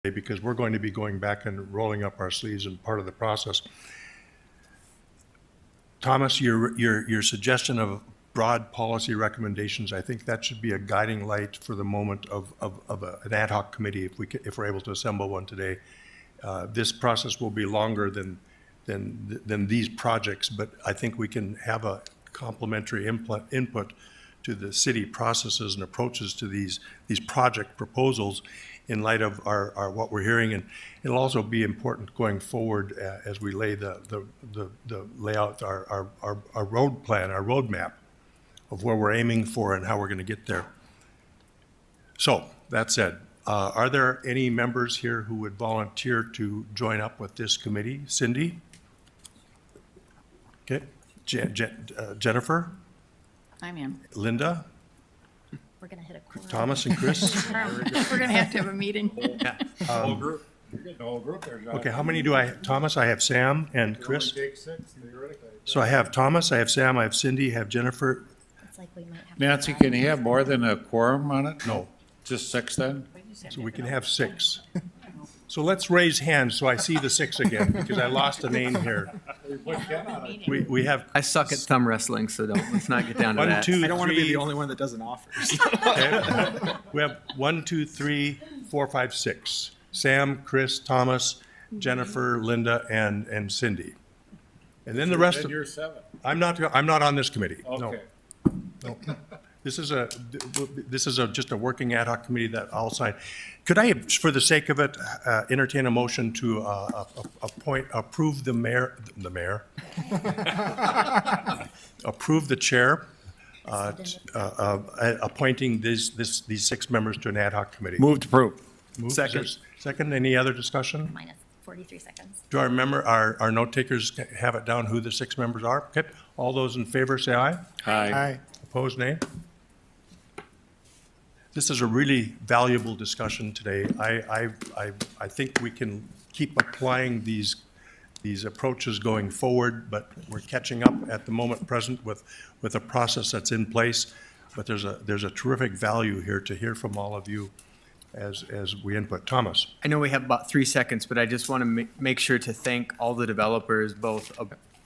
because we're going to be going back and rolling up our sleeves and part of the process. Thomas, your suggestion of broad policy recommendations, I think that should be a guiding light for the moment of an ad hoc committee if we're able to assemble one today. This process will be longer than these projects, but I think we can have a complementary input to the city processes and approaches to these project proposals in light of our what we're hearing, and it'll also be important going forward as we lay the layout, our road plan, our roadmap of where we're aiming for and how we're going to get there. So that said, are there any members here who would volunteer to join up with this committee? Cindy? Okay. Jennifer? I'm in. Linda? We're going to hit a quorum. Thomas and Chris? We're going to have to have a meeting. Yeah. Whole group. You're getting the whole group there, John. Okay, how many do I, Thomas, I have Sam and Chris. Take 6, theoretically. So I have Thomas, I have Sam, I have Cindy, I have Jennifer. It's like we might have Nancy, can you have more than a quorum on it? No, Just 6 then? so we can have 6. So let's raise hands so I see the 6 again, because I lost a name here. We put Ken on it. We have, I suck at thumb wrestling, so let's not get down to 1, that. 2, I don't want to be 3. the only one that doesn't offer. Okay. We have 1, 2, 3, 4, 5, 6. Sam, Chris, Thomas, Jennifer, Linda, and Cindy. And then the rest Then of, you're 7. I'm not on this committee. No. Okay. This is just a working ad hoc committee that I'll sign. Could I, for the sake of it, entertain a motion to approve the mayor, approve the chair, appointing these 6 members to an ad hoc committee? Move to approve. Move. Second. Is there second, any other discussion? minus 43 seconds. Do I remember, our note takers have it down who the 6 members are? Okay, all those in favor say aye. Aye. Opposed, nay? This is a really valuable discussion today. I think we can keep applying these approaches going forward, but we're catching up at the moment present with a process that's in place. But there's a terrific value here to hear from all of you as we input. Thomas? I know we have about 3 seconds, but I just want to make sure to thank all the developers, both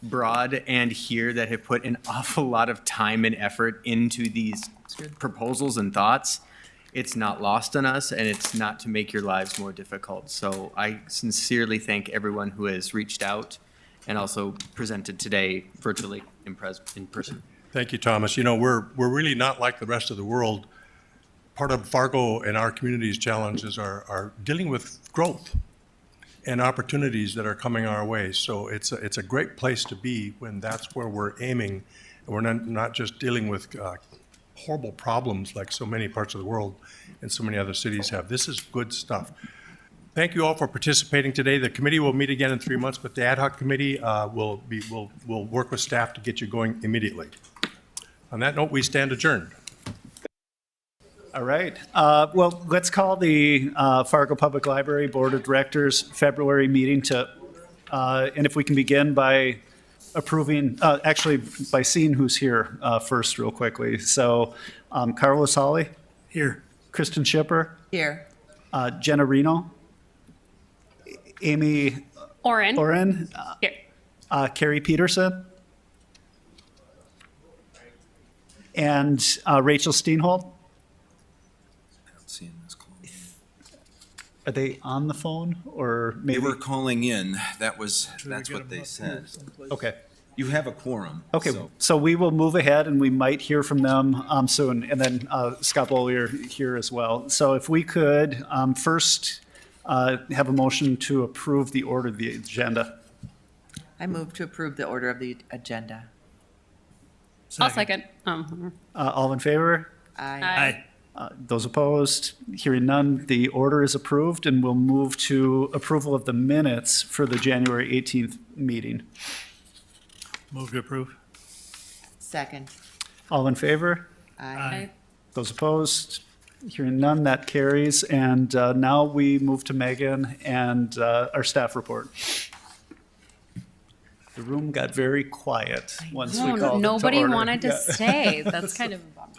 abroad and here, that have put an awful lot of time and effort into these proposals and thoughts. It's not lost on us, and it's not to make your lives more difficult. So I sincerely thank everyone who has reached out and also presented today virtually in person. Thank you, Thomas. You know, we're really not like the rest of the world. Part of Fargo and our community's challenges are dealing with growth and opportunities that are coming our way. So it's a great place to be when that's where we're aiming. And we're not just dealing with horrible problems like so many parts of the world and so many other cities have. This is good stuff. Thank you all for participating today. The committee will meet again in 3 months, but the ad hoc committee will work with staff to get you going immediately. On that note, we stand adjourned. All right. Well, let's call the Fargo Public Library Board of Directors February meeting to, and if we can begin by approving, actually by seeing who's here first real quickly. So Carlos Hawley? Here. Kristen Schipper? Here. Jenna Reno? Amy Oren? Here. Carrie Peterson? And Rachel Steenholt? Are they on the phone or maybe? They were calling in. That's what they said. Okay. You have a quorum. Okay, so- so we will move ahead and we might hear from them soon. And then Scott Bollier here as well. So if we could first have a motion to approve the order of the agenda. I move to approve the order of the agenda. I'll second. All in favor? Aye. Those opposed? Hearing none, the order is approved, and we'll move to approval of the minutes for the January 18th meeting. Move to approve. Second. All in favor? Aye. Those opposed? Hearing none, that carries. And now we move to Megan and our staff report. The room got very quiet once we called it to Nobody order. wanted to Yeah. stay. That's kind of a bummer.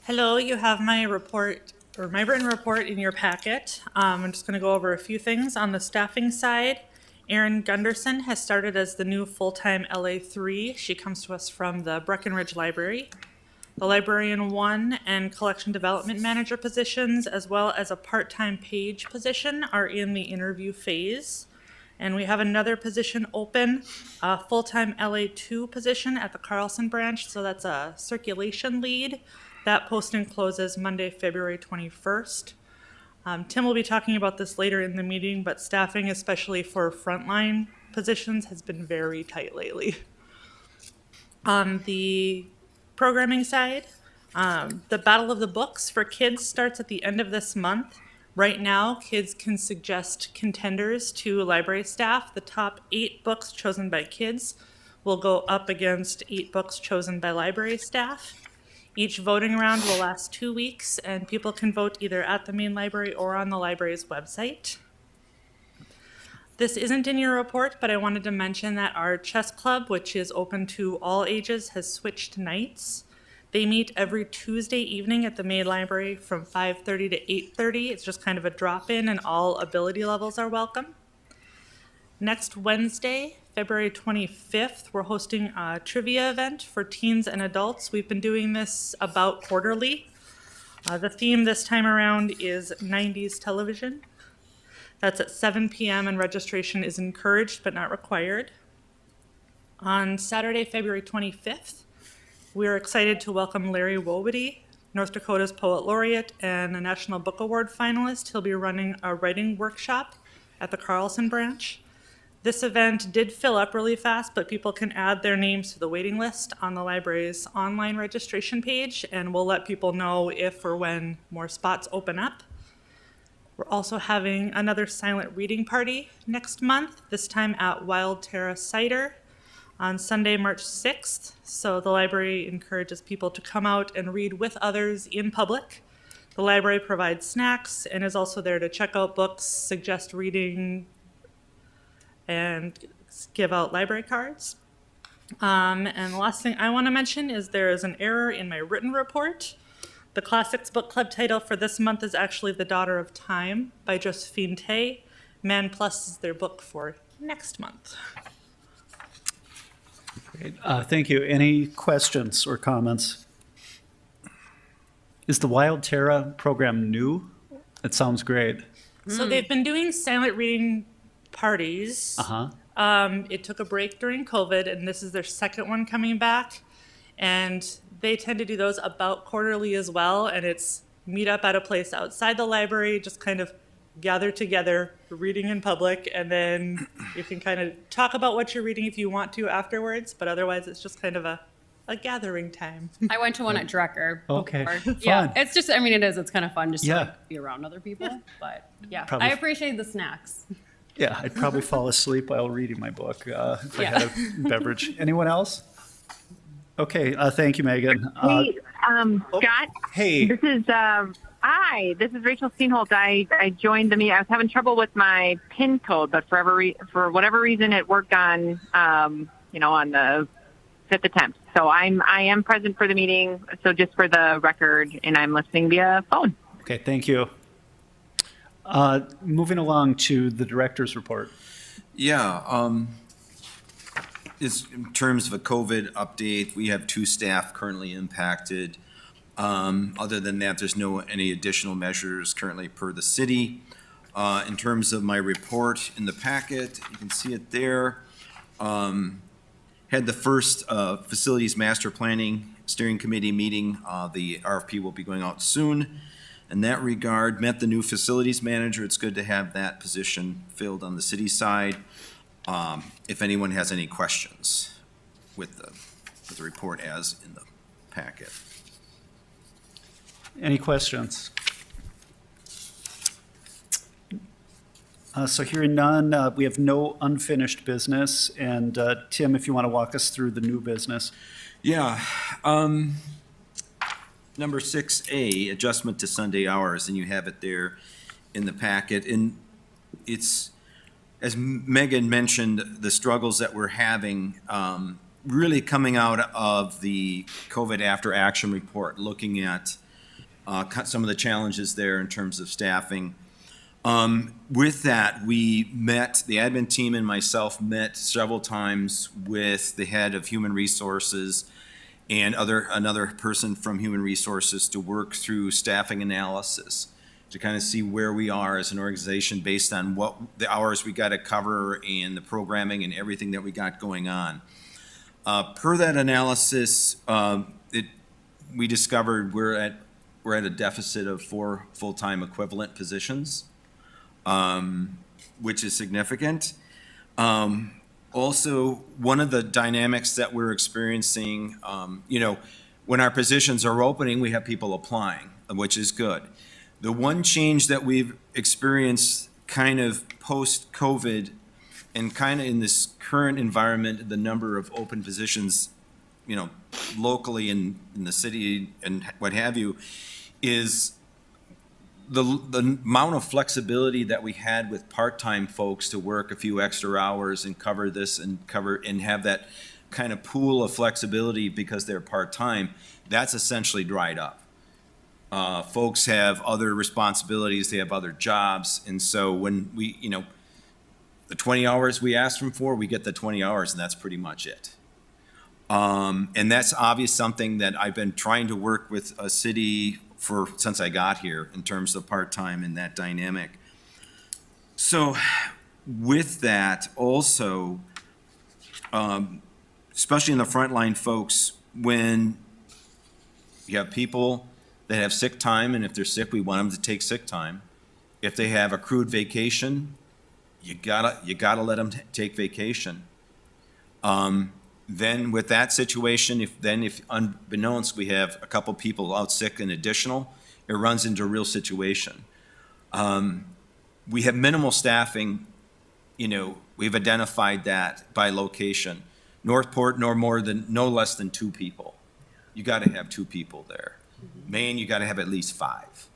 Hello, you have my report or my written report in your packet. I'm just going to go over a few things. On the staffing side, Erin Gunderson has started as the new full-time LA3. She comes to us from the Breckenridge Library. The librarian 1 and collection development manager positions, as well as a part-time page position, are in the interview phase. And we have another position open, a full-time LA2 position at the Carlson branch, so that's a circulation lead. That posting closes Monday, February 21st. Tim will be talking about this later in the meeting, but staffing, especially for frontline positions, has been very tight lately. On the programming side, the Battle of the Books for kids starts at the end of this month. Right now, kids can suggest contenders to library staff. The top 8 books chosen by kids will go up against 8 books chosen by library staff. Each voting round will last 2 weeks, and people can vote either at the main library or on the library's website. This isn't in your report, but I wanted to mention that our chess club, which is open to all ages, has switched nights. They meet every Tuesday evening at the main library from 5:30 to 8:30. It's just kind of a drop-in, and all ability levels are welcome. Next Wednesday, February 25th, we're hosting a trivia event for teens and adults. We've been doing this about quarterly. The theme this time around is 90s television. That's at 7 p.m. and registration is encouraged but not required. On Saturday, February 25th, we're excited to welcome Larry Wobedy, North Dakota's Poet Laureate and a National Book Award finalist. He'll be running a writing workshop at the Carlson branch. This event did fill up really fast, but people can add their names to the waiting list on the library's online registration page, and we'll let people know if or when more spots open up. We're also having another silent reading party next month, this time at Wild Terra Cider on Sunday, March 6th. So the library encourages people to come out and read with others in public. The library provides snacks and is also there to check out books, suggest reading, and give out library cards. And the last thing I want to mention is there is an error in my written report. The Classics Book Club title for this month is actually The Daughter of Time by Josephine Tay. Man Plus is their book for next month. Great. Thank you. Any questions or comments? Is the Wild Terra program new? It sounds great. So they've been doing silent reading parties. It took a break during COVID, and this is their second one coming back. And they tend to do those about quarterly as well, and it's meet up at a place outside the library, just kind of gather together, reading in public, and then you can kind of talk about what you're reading if you want to afterwards, but otherwise it's just kind of a gathering time. I went to one at Drecker. Okay, before. Yeah, fun. it's just, I mean, it's kind of fun just to Yeah. like, be around other people, but yeah, Probably. I appreciate the snacks. Yeah, I'd probably fall asleep while reading my book if I Yeah. had a beverage. Anyone else? Okay, thank you, Megan. Hey, Scott. Hey. This is this is Rachel Steenholt. I joined the meeting. I was having trouble with my PIN code, but for whatever reason, it worked on on the 5th attempt. So I am present for the meeting. So just for the record, and I'm listening via phone. Okay, thank you. Moving along to the director's report. Yeah, in terms of a COVID update, we have 2 staff currently impacted. Other than that, there's any additional measures currently per the city. In terms of my report in the packet, you can see it there. Had the first facilities master planning steering committee meeting. The RFP will be going out soon. In that regard, met the new facilities manager. It's good to have that position filled on the city side. If anyone has any questions with the report as in the packet. Any questions? So hearing none, we have no unfinished business. And Tim, if you want to walk us through the new business. Yeah. Number 6A, adjustment to Sunday hours, and you have it there in the packet. And it's, as Megan mentioned, the struggles that we're having really coming out of the COVID after action report, looking at some of the challenges there in terms of staffing. With that, we met, the admin team and myself met several times with the head of Human Resources and another person from Human Resources to work through staffing analysis, to kind of see where we are as an organization based on what the hours we got to cover and the programming and everything that we got going on. Per that analysis, we discovered we're at a deficit of 4 full-time equivalent positions, which is significant. Also, one of the dynamics that we're experiencing, when our positions are opening, we have people applying, which is good. The one change that we've experienced kind of post-COVID and kind of in this current environment, the number of open positions, locally in the city and what have you, is the amount of flexibility that we had with part-time folks to work a few extra hours and cover this and have that kind of pool of flexibility because they're part-time, that's essentially dried up. Folks have other responsibilities, they have other jobs, and so when we, the 20 hours we asked them for, we get the 20 hours, and that's pretty much it. And that's obvious something that I've been trying to work with a city since I got here in terms of part-time and that dynamic. So with that also, especially in the frontline folks, when you have people that have sick time, and if they're sick, we want them to take sick time. If they have accrued vacation, you gotta let them take vacation. Then with that situation, if unbeknownst we have a couple people out sick and additional, it runs into a real situation. We have minimal staffing, we've identified that by location. Northport, no less than 2 people. You gotta have 2 people there. Maine, you gotta have at least 5.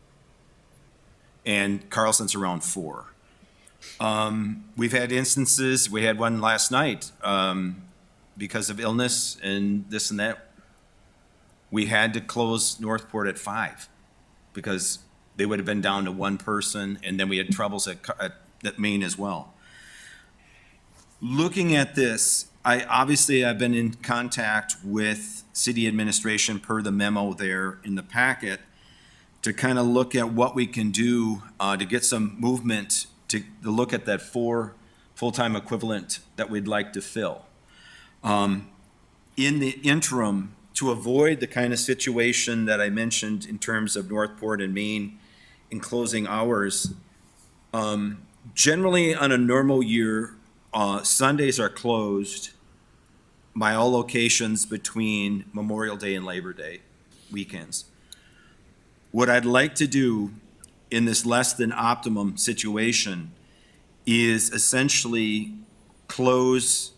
And Carlson's around 4. We've had instances, we had one last night, because of illness and this and that, we had to close Northport at 5 because they would have been down to 1 person, and then we had troubles at Maine as well. Looking at this, I've been in contact with city administration per the memo there in the packet to kind of look at what we can do to get some movement to look at that 4 full-time equivalent that we'd like to fill. In the interim, to avoid the kind of situation that I mentioned in terms of Northport and Maine in closing hours, generally on a normal year, Sundays are closed by all locations between Memorial Day and Labor Day weekends. What I'd like to do in this less than optimum situation is essentially close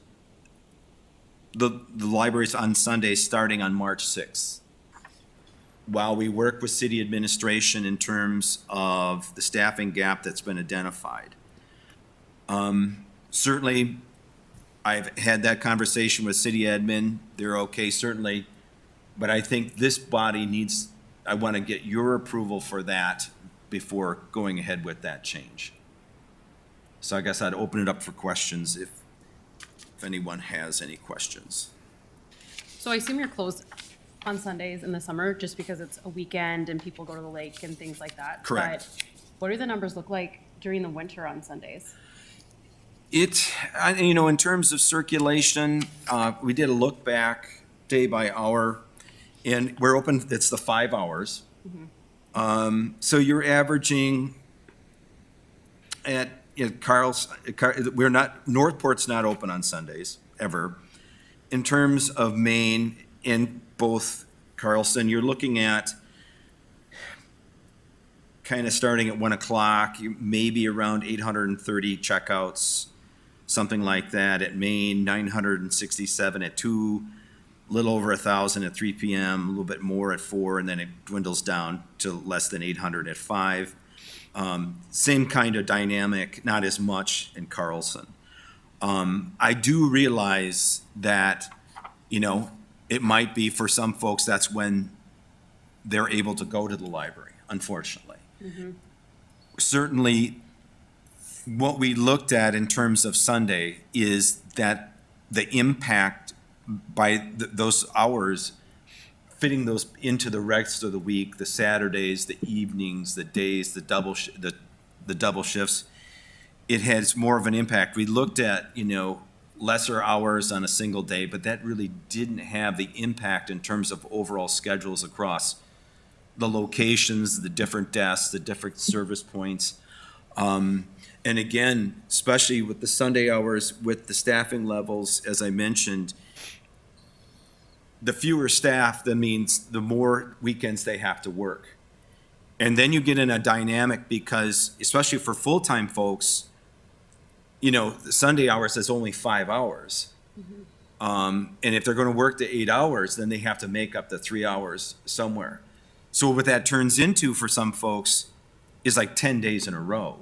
the libraries on Sundays starting on March 6th, while we work with city administration in terms of the staffing gap that's been identified. Certainly, I've had that conversation with city admin. They're okay, certainly, but I think this body I want to get your approval for that before going ahead with that change. So I guess I'd open it up for questions if anyone has any questions. So I assume you're closed on Sundays in the summer just because it's a weekend and people go to the lake and things like that. Correct. But what do the numbers look like during the winter on Sundays? In terms of circulation, we did a look back day by hour, and we're open, it's the 5 hours. So you're averaging at, Northport's not open on Sundays, ever. In terms of Maine, in both Carlson, you're looking at kind of starting at 1 o'clock, maybe around 830 checkouts, something like that. At Maine, 967 at 2, a little over 1,000 at 3 p.m., a little bit more at 4, and then it dwindles down to less than 800 at 5. Same kind of dynamic, not as much in Carlson. I do realize that, it might be for some folks, that's when they're able to go to the library, unfortunately. Certainly, what we looked at in terms of Sunday is that the impact by those hours, fitting those into the rest of the week, the Saturdays, the evenings, the days, the double shifts, it has more of an impact. We looked at, lesser hours on a single day, but that really didn't have the impact in terms of overall schedules across the locations, the different desks, the different service points. And again, especially with the Sunday hours, with the staffing levels, as I mentioned, the fewer staff, that means the more weekends they have to work. And then you get in a dynamic because, especially for full-time folks, the Sunday hours is only 5 hours. And if they're going to work the 8 hours, then they have to make up the 3 hours somewhere. So what that turns into for some folks is like 10 days in a row,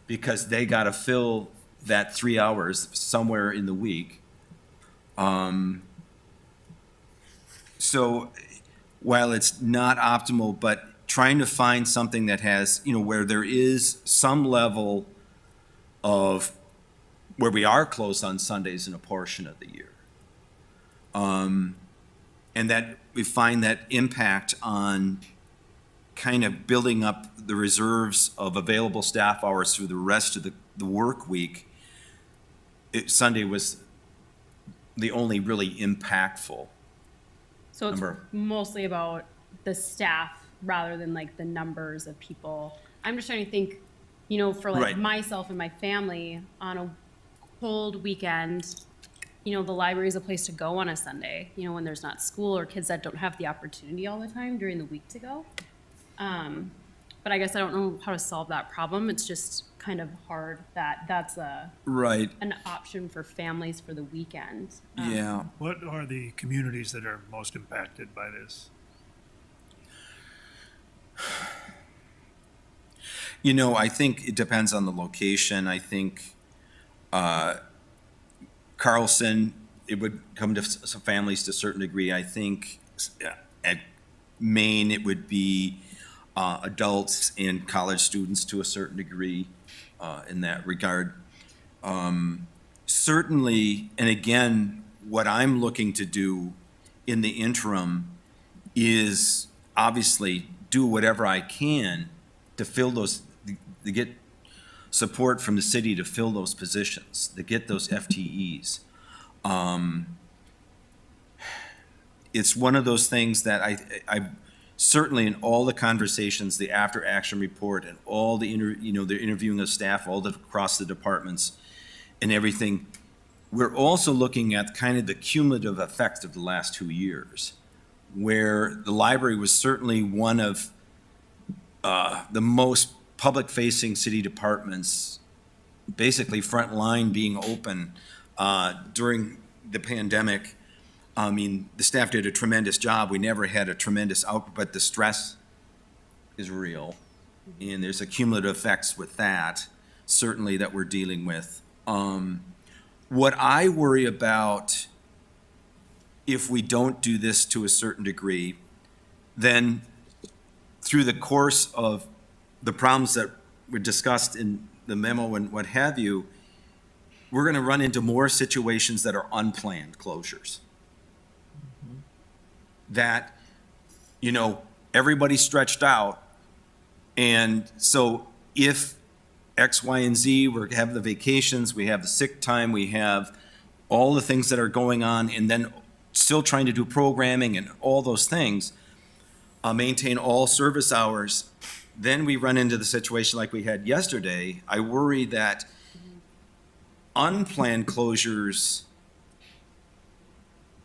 because they got to fill that 3 hours somewhere in the week. So while it's not optimal, but trying to find something that has, where there is some level of where we are closed on Sundays in a portion of the year. And that we find that impact on kind of building up the reserves of available staff hours through the rest of the work week. Sunday was the only really impactful. So it's Number. mostly about the staff rather than like the numbers of people. I'm just trying to think, for like Right. myself and my family on a cold weekend, the library is a place to go on a Sunday, when there's not school or kids that don't have the opportunity all the time during the week to go. But I guess I don't know how to solve that problem. It's just kind of hard that that's Right, an option for families for the weekend. yeah. What are the communities that are most impacted by this? I think it depends on the location. I think Carlson, it would come to some families to a certain degree. I think at Maine, it would be adults and college students to a certain degree in that regard. Certainly, and again, what I'm looking to do in the interim is obviously do whatever I can to fill those, to get support from the city to fill those positions, to get those FTEs. It's one of those things that I certainly in all the conversations, the after action report and all the the interviewing of staff across the departments and everything, we're also looking at kind of the cumulative effect of the last 2 years, where the library was certainly one of the most public-facing city departments, basically front line being open during the pandemic. I mean, the staff did a tremendous job. We never had a tremendous output, but the stress is real. And there's cumulative effects with that, certainly, that we're dealing with. What I worry about, if we don't do this to a certain degree, then through the course of the problems that were discussed in the memo and what have you, we're going to run into more situations that are unplanned closures. That, everybody's stretched out. And so if X, Y, and Z, we have the vacations, we have the sick time, we have all the things that are going on, and then still trying to do programming and all those things, maintain all service hours, then we run into the situation like we had yesterday. I worry that unplanned closures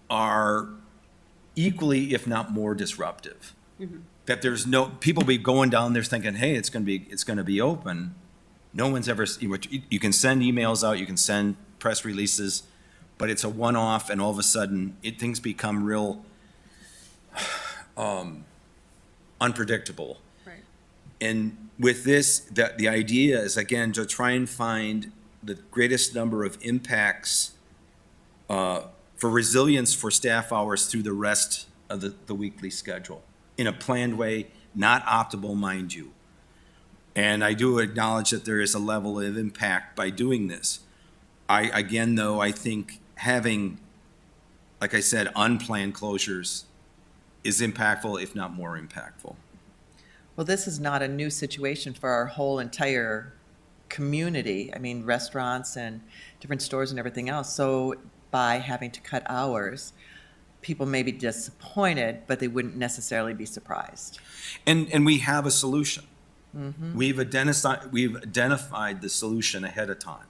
are equally, if not more, disruptive. That there's people be going down there thinking, hey, it's going to be open. No one's ever, you can send emails out, you can send press releases, but it's a one-off, and all of a sudden, things become real unpredictable. Right. And with this, the idea is, again, to try and find the greatest number of impacts for resilience for staff hours through the rest of the weekly schedule in a planned way, not optimal, mind you. And I do acknowledge that there is a level of impact by doing this. Again, though, I think having, like I said, unplanned closures is impactful, if not more impactful. Well, this is not a new situation for our whole entire community. I mean, restaurants and different stores and everything else. So by having to cut hours, people may be disappointed, but they wouldn't necessarily be surprised. And we have a solution. We've identified the solution ahead of time.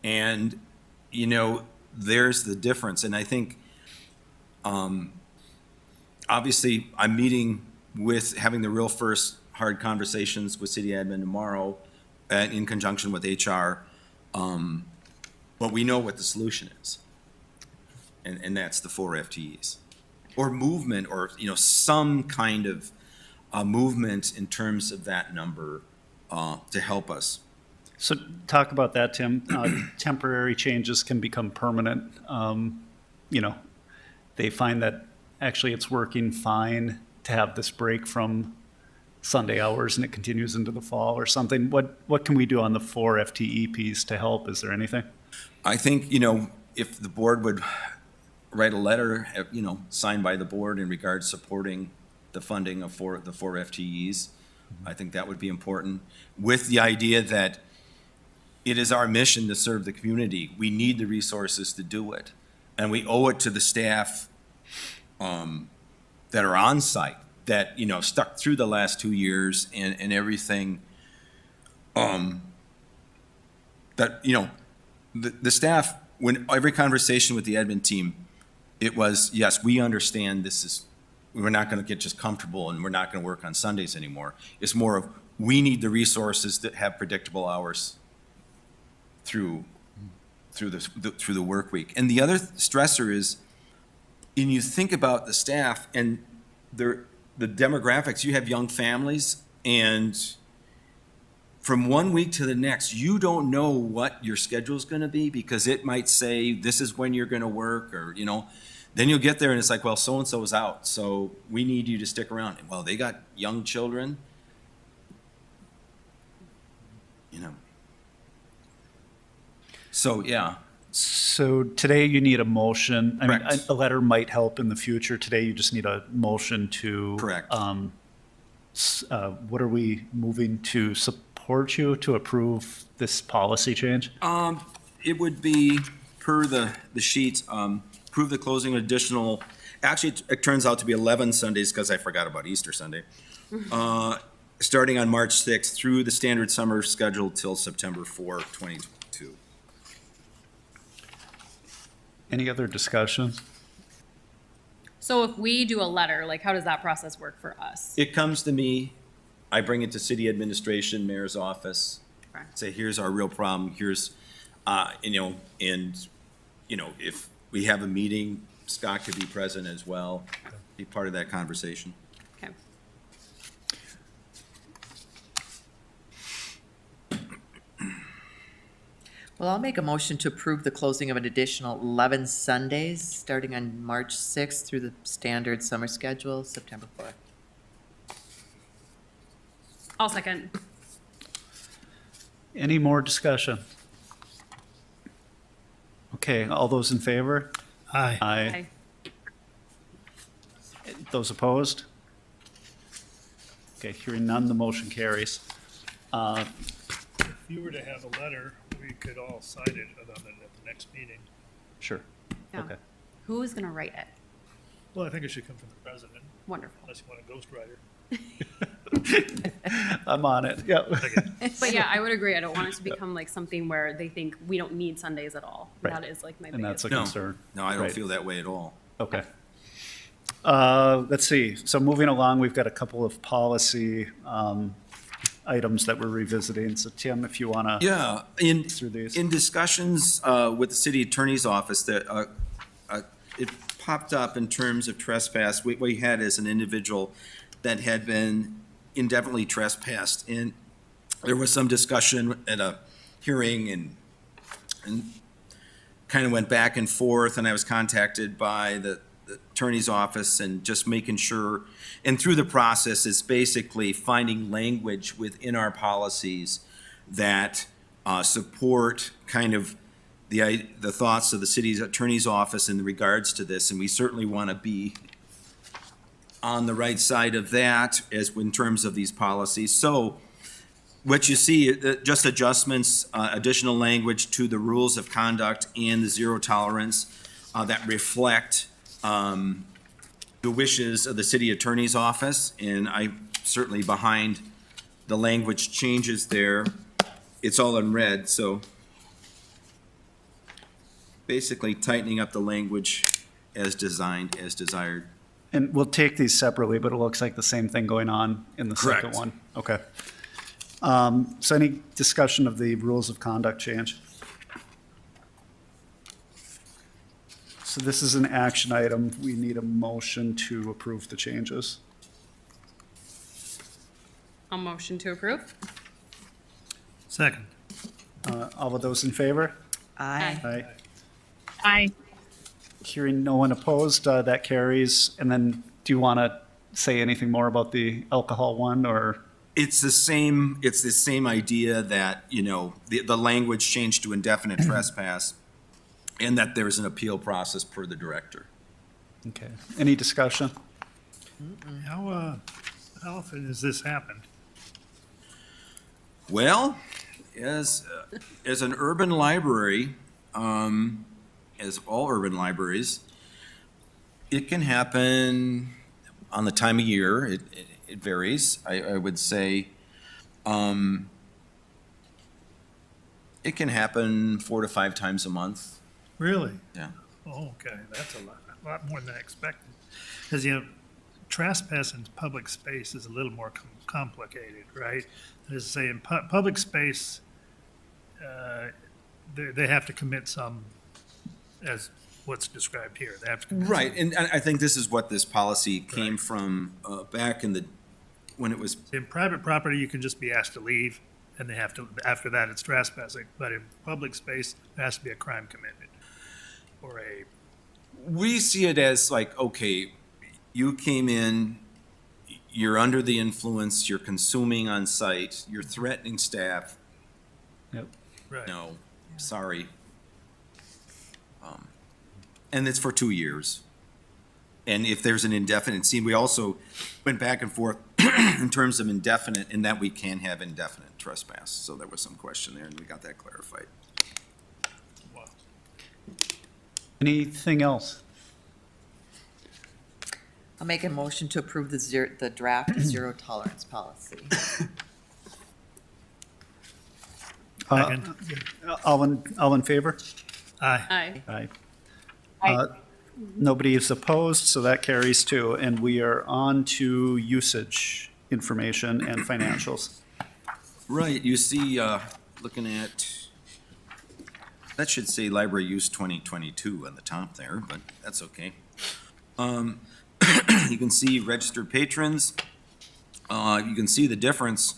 And, you know, there's the difference. And I think, obviously, I'm meeting with, having the real first hard conversations with city admin tomorrow in conjunction with HR. But we know what the solution is. And that's the 4 FTEs. Or movement, or, you know, some kind of movement in terms of that number to help us. So talk about that, Tim. Temporary changes can become permanent. You know, they find that actually it's working fine to have this break from Sunday hours and it continues into the fall or something. What can we do on the 4 FTE piece to help? Is there anything? I think, you know, if the board would write a letter, you know, signed by the board in regards supporting the funding of the 4 FTEs, I think that would be important, with the idea that it is our mission to serve the community. We need the resources to do it. And we owe it to the staff that are on site, that, you know, stuck through the last 2 years and everything. That, you know, the staff, when every conversation with the admin team, it was, yes, we understand this is, we're not going to get just comfortable and we're not going to work on Sundays anymore. It's more of, we need the resources that have predictable hours through the work week. And the other stressor is, and you think about the staff and the demographics, you have young families, and from one week to the next, you don't know what your schedule is going to be, because it might say this is when you're going to work, or, you know, then you'll get there and it's like, well, so-and-so is out, so we need you to stick around. Well, they got young children, you know. So, yeah. So today you need a motion. I mean, Correct. a letter might help in the future. Today you just need a motion to. Correct. What are we moving to support you to approve this policy change? It would be, per the sheets, approve the closing of additional, actually, it turns out to be 11 Sundays, because I forgot about Easter Sunday, starting on March 6th through the standard summer schedule till September 4, 2022. Any other discussions? So if we do a letter, like, how does that process work for us? It comes to me, I bring it to city administration, mayor's office, Okay. say, here's our real problem, here's, you know, and, you know, if we have a meeting, Scott could be present as well, be part of that conversation. Okay. Well, I'll make a motion to approve the closing of an additional 11 Sundays, starting on March 6th through the standard summer schedule, September 4th. I'll second. Any more discussion? Okay, all those in favor? Aye. Aye. Those opposed? Okay, hearing none, the motion carries. If you were to have a letter, we could all sign it at the next meeting. Sure. Yeah. Okay. Who is going to write it? Well, I think it should come from the president, Wonderful. unless you want a ghostwriter. I'm on it, yep. But yeah, I would agree. I don't want it to become like something where they think we don't need Sundays at all. Right. That is like my And that's biggest. a No. concern. No, I don't Right. feel that way at all. Okay. Let's see, so moving along, we've got a couple of policy items that we're revisiting. So Tim, if you want to. Yeah, Through these. in discussions with the city attorney's office, that it popped up in terms of trespass. We had as an individual that had been indefinitely trespassed, and there was some discussion at a hearing, and kind of went back and forth, and I was contacted by the attorney's office and just making sure, and through the process, it's basically finding language within our policies that support kind of the thoughts of the city's attorney's office in regards to this, and we certainly want to be on the right side of that as in terms of these policies. So what you see, just adjustments, additional language to the rules of conduct and the zero tolerance that reflect the wishes of the city attorney's office, and I'm certainly behind the language changes there. It's all in red, so basically tightening up the language as designed, as desired. And we'll take these separately, but it looks like the same thing going on in the second Correct. one. Okay. So any discussion of the rules of conduct change? So this is an action item. We need a motion to approve the changes. I'll motion to approve. Second. All of those in favor? Aye. Aye. Aye. Hearing no one opposed, that carries. And then do you want to say anything more about the alcohol one, or? It's the same idea that, you know, the language changed to indefinite trespass and that there's an appeal process per the director. Okay. Any discussion? How often has this happened? Well, as an urban library, as all urban libraries, it can happen on the time of year. It varies. I would say it can happen 4 to 5 times a month. Really? Yeah. Oh, okay, that's a lot more than I expected. Because, you know, trespass in public space is a little more complicated, right? As I say, in public space, they have to commit some, as what's described here. They have to commit Right, some. and I think this is what this policy came from back in when it was. In private property, you can just be asked to leave, and they have to, after that, it's trespassing. But in public space, there has to be a crime committed, or a, We see it as like, okay, you came in, you're under the influence, you're consuming on site, you're threatening staff. Yep. right. No, sorry. And it's for 2 years. And if there's an indefinite, see, we also went back and forth in terms of indefinite, in that we can have indefinite trespass. So there was some question there, and we got that clarified. Wow. Anything else? I'll make a motion to approve the draft zero tolerance policy. Second. All in favor? Aye. Aye. Aye. Aye. Nobody is opposed, so that carries too. And we are on to usage information and financials. Right, you see, looking at, that should say library use 2022 on the top there, but that's okay. You can see registered patrons. You can see the difference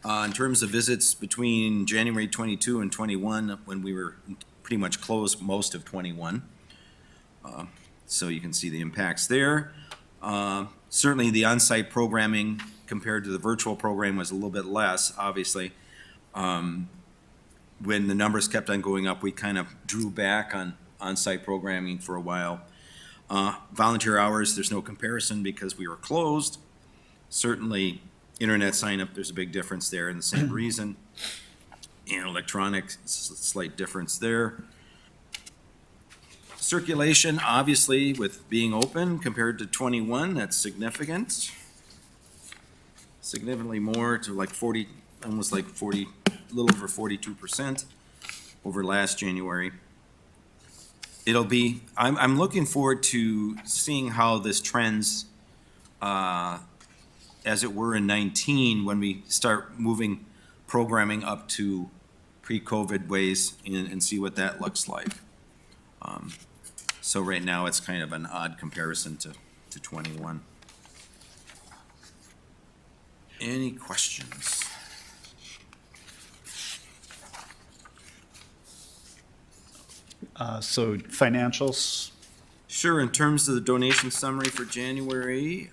in terms of visits between January 22 and 21, when we were pretty much closed most of 21. So you can see the impacts there. Certainly the on-site programming compared to the virtual program was a little bit less, obviously. When the numbers kept on going up, we kind of drew back on on-site programming for a while. Volunteer hours, there's no comparison because we were closed. Certainly, internet sign-up, there's a big difference there, and the same reason. And electronics, slight difference there. Circulation, obviously, with being open compared to 21, that's significant. Significantly more to like 40, almost like 40, a little over 42% over last January. It'll be, I'm looking forward to seeing how this trends as it were in 19, when we start moving programming up to pre-COVID ways and see what that looks like. So right now, it's kind of an odd comparison to 21. Any questions? So financials, Sure, in terms of the donation summary for January,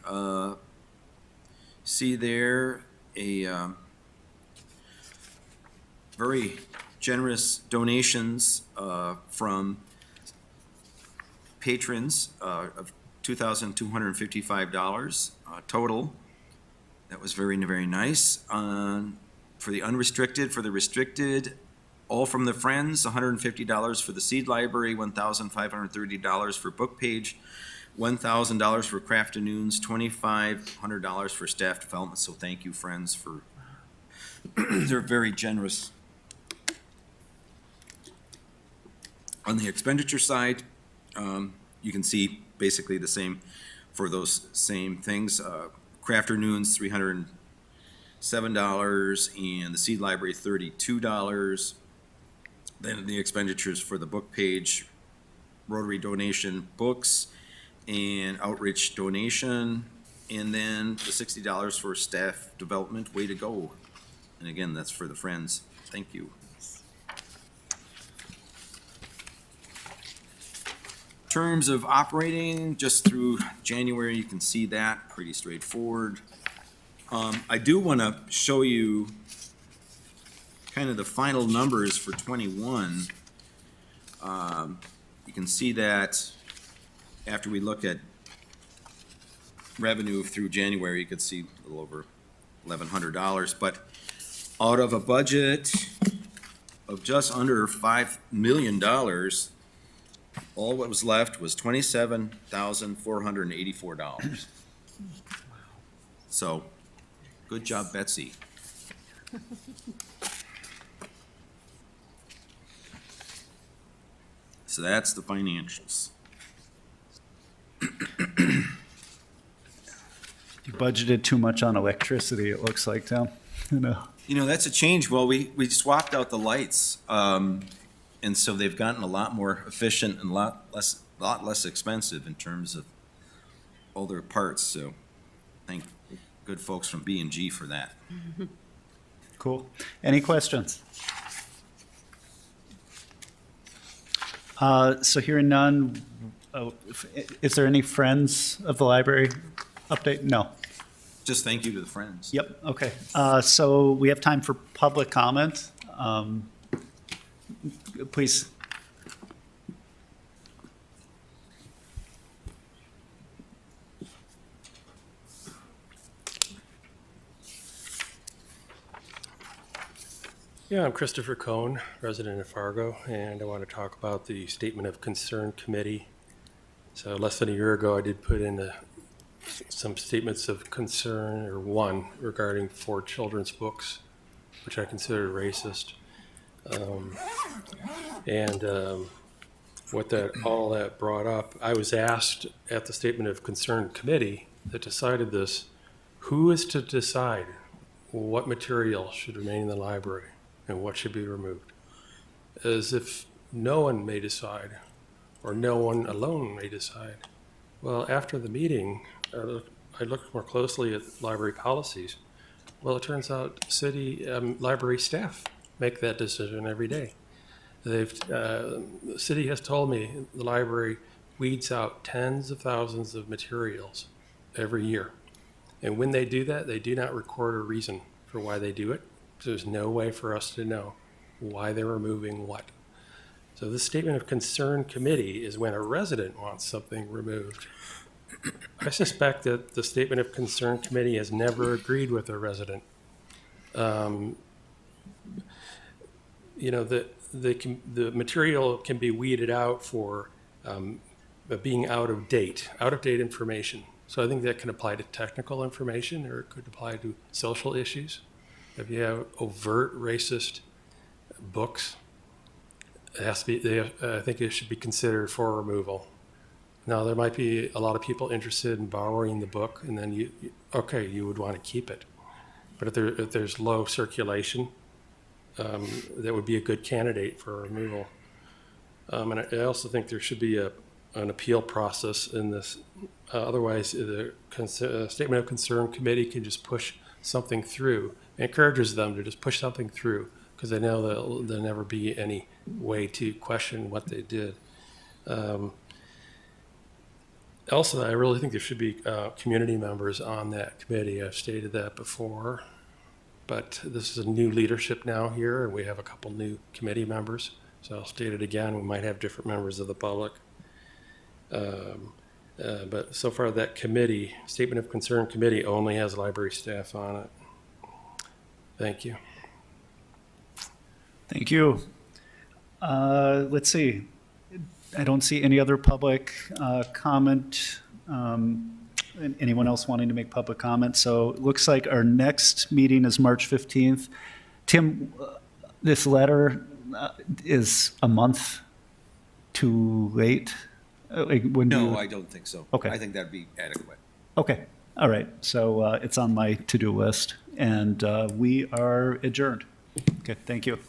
see there a very generous donations from patrons of $2,255 total. That was very, very nice. For the unrestricted, for the restricted, all from the Friends, $150 for the Seed Library, $1,530 for Book Page, $1,000 for Crafternoons, $2,500 for staff development. So thank you, Friends, for they're very generous. On the expenditure side, you can see basically the same for those same things. Crafternoons, $307, and the Seed Library, $32. Then the expenditures for the Book Page, Rotary donation, books, and outreach donation, and then the $60 for staff development. Way to go. And again, that's for the Friends. Thank you. In terms of operating, just through January, you can see that, pretty straightforward. I do want to show you kind of the final numbers for 21. You can see that after we look at revenue through January, you could see a little over $1,100, but out of a budget of just under $5 million, all what was left was $27,484. So, good job, Betsy. So that's the financials. You budgeted too much on electricity, it looks like, Tom. You know, that's a change. Well, we swapped out the lights, and so they've gotten a lot more efficient and a lot less expensive in terms of all their parts. So, thank good folks from B&G for that. Cool. Any questions? So hearing none, is there any Friends of the Library update? No. Just thank you to the Friends. Yep, okay. So we have time for public comment. Please. Yeah, I'm Christopher Cohn, resident of Fargo, and I want to talk about the Statement of Concern Committee. So less than a year ago, I did put in some statements of concern, or one, regarding 4 children's books, which I consider racist. What all that brought up, I was asked at the Statement of Concern Committee that decided this, who is to decide what material should remain in the library and what should be removed? As if no one may decide, or no one alone may decide. Well, after the meeting, I looked more closely at library policies. Well, it turns out city library staff make that decision every day. The city has told me the library weeds out tens of thousands of materials every year. And when they do that, they do not record a reason for why they do it. There's no way for us to know why they're removing what. So this Statement of Concern Committee is when a resident wants something removed. I suspect that the Statement of Concern Committee has never agreed with a resident. The material can be weeded out for being out of date information. So I think that can apply to technical information, or it could apply to social issues. If you have overt racist books, it has to be, I think it should be considered for removal. Now, there might be a lot of people interested in borrowing the book, and then you would want to keep it. But if there's low circulation, that would be a good candidate for removal. And I also think there should be an appeal process in this. Otherwise, the Statement of Concern Committee can just push something through. It encourages them to just push something through because they know there'll never be any way to question what they did. Also, I really think there should be community members on that committee. I've stated that before. But this is a new leadership now here, and we have a couple new committee members. So I'll state it again, we might have different members of the public. But so far, that committee, Statement of Concern Committee, only has library staff on it. Thank you. Thank you. Let's see. I don't see any other public comment. Anyone else wanting to make public comment? So it looks like our next meeting is March 15th. Tim, this letter is a month too late? Like, when do No, you- I don't think so. Okay. I think that'd be adequate. Okay, all right. So it's on my to-do list, and we are adjourned. Okay, thank you.